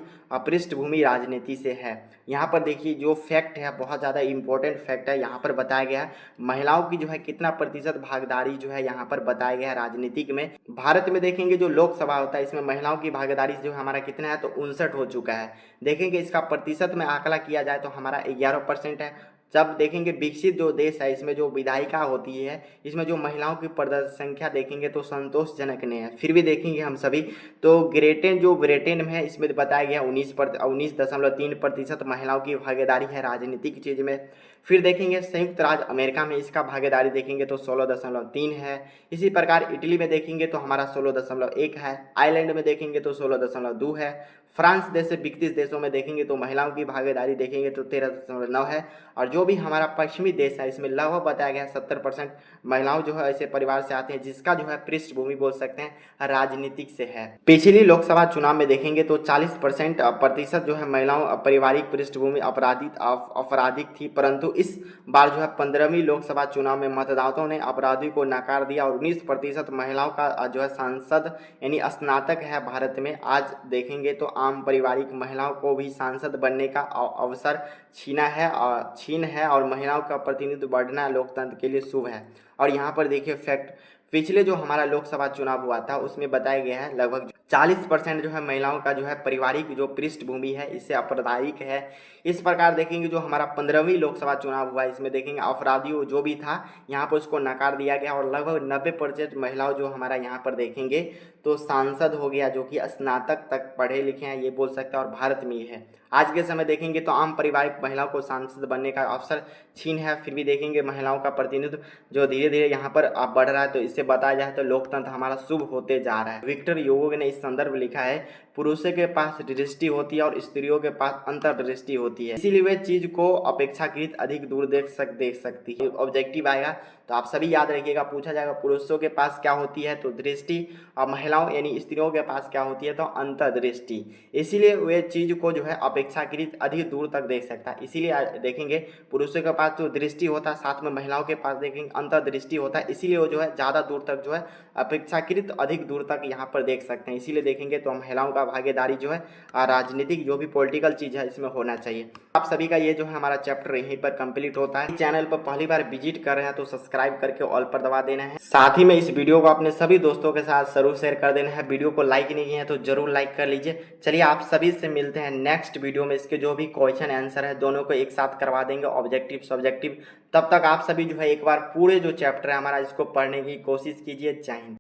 पृष्ठभूमि राजनीति से है। यहाँ पर देखिए जो फैक्ट है बहुत ज़्यादा इंपॉर्टेंट फैक्ट है। यहाँ पर बताया गया है महिलाओं की जो है कितना प्रतिशत भागीदारी जो है यहाँ पर बताया गया है राजनीतिक में। भारत में देखेंगे जो लोकसभा होता है इसमें महिलाओं की भागीदारी जो हमारा कितना है तो 59 हो चुका है। देखेंगे इसका प्रतिशत में आंकड़ा किया जाए तो हमारा 11% है। जब देखेंगे विकसित जो देश है इसमें जो विधायिका होती है इसमें जो महिलाओं की संख्या देखेंगे तो संतोषजनक नहीं है। फिर भी देखेंगे हम सभी तो ब्रिटेन में है इसमें बताया गया 19.3% महिलाओं की भागीदारी है राजनीतिक चीज़ में। फिर देखेंगे संयुक्त राज्य अमेरिका में इसका भागीदारी देखेंगे तो 16.3 है। इसी प्रकार इटली में देखेंगे तो हमारा 16.1 है। आयरलैंड में देखेंगे तो 16.2 है। फ्रांस जैसे 32 देशों में देखेंगे तो महिलाओं की भागीदारी देखेंगे तो 13.9 है। और जो भी हमारा पश्चिमी देश है इसमें लगभग बताया गया 70% महिलाओं जो है ऐसे परिवार से आते हैं जिसका जो है पृष्ठभूमि बोल सकते हैं राजनीतिक से है। पिछली लोकसभा चुनाव में देखेंगे तो 40% जो है महिलाओं पारिवारिक पृष्ठभूमि आपराधिक थी, परंतु इस बार जो है 15वीं लोकसभा चुनाव में मतदाताओं ने अपराधी को नकार दिया और 19% महिलाओं का जो है सांसद यानी स्नातक है भारत में। आज देखेंगे तो आम पारिवारिक महिलाओं को भी सांसद बनने का अवसर छीन है और महिलाओं का प्रतिनिधित्व बढ़ना लोकतंत्र के लिए शुभ है। और यहाँ पर देखिए फैक्ट, पिछले जो हमारा लोकसभा चुनाव हुआ था उसमें बताया गया है लगभग 40% जो है महिलाओं का जो है पारिवारिक जो पृष्ठभूमि है इससे आपराधिक है। इस प्रकार देखेंगे जो हमारा 15वीं लोकसभा चुनाव हुआ इसमें देखेंगे अपराधियों जो भी था यहाँ पर उसको नकार दिया गया और लगभग 90% महिलाओं जो हमारा यहाँ पर देखेंगे तो सांसद हो गया जो कि स्नातक तक पढ़े लिखे हैं ये बोल सकते हैं और भारत में ही है। आज के समय देखेंगे तो आम पारिवारिक महिलाओं को सांसद बनने का अवसर छीन है। फिर भी देखेंगे महिलाओं का प्रतिनिधित्व जो धीरे धीरे यहाँ पर बढ़ रहा है, तो इससे बताया जाए तो लोकतंत्र हमारा शुभ होते जा रहा है। विक्टर ह्यूगो ने इस संदर्भ लिखा है, पुरुषों के पास दृष्टि होती है और स्त्रियों के पास अंतर्दृष्टि होती है, इसीलिए वे चीज को अपेक्षाकृत अधिक दूर देख सकती है। ऑब्जेक्टिव आएगा तो आप सभी याद रखिएगा, पूछा जाएगा पुरुषों के पास क्या होती है तो दृष्टि और महिलाओं यानी स्त्रियों के पास क्या होती है तो अंतर्दृष्टि, इसीलिए वे चीज को जो है अपेक्षाकृत अधिक दूर तक देख सकता है। इसीलिए देखेंगे पुरुषों के पास जो दृष्टि होता है साथ में महिलाओं के पास देखेंगे अंतर्दृष्टि होता है, इसीलिए वो जो है ज़्यादा दूर तक जो है अपेक्षाकृत अधिक दूर तक यहाँ पर देख सकते हैं। इसीलिए देखेंगे तो महिलाओं का भागीदारी जो है राजनीतिक जो भी पॉलिटिकल चीज़ है इसमें होना चाहिए। आप सभी का ये जो है हमारा चैप्टर यहीं पर कंप्लीट होता है। चैनल पर पहली बार विजिट कर रहे हैं तो सब्सक्राइब करके ऑल पर दबा देना है। साथ ही में इस वीडियो को अपने सभी दोस्तों के साथ जरूर शेयर कर देना है। वीडियो को लाइक नहीं किया है तो जरूर लाइक कर लीजिए। चलिए आप सभी से मिलते हैं नेक्स्ट वीडियो में। इसके जो भी क्वेश्चन आंसर है दोनों को एक साथ करवा देंगे, ऑब्जेक्टिव सब्जेक्टिव। तब तक आप सभी जो है एक बार पूरे जो चैप्टर है हमारा इसको पढ़ने की कोशिश कीजिए। जय हिंद।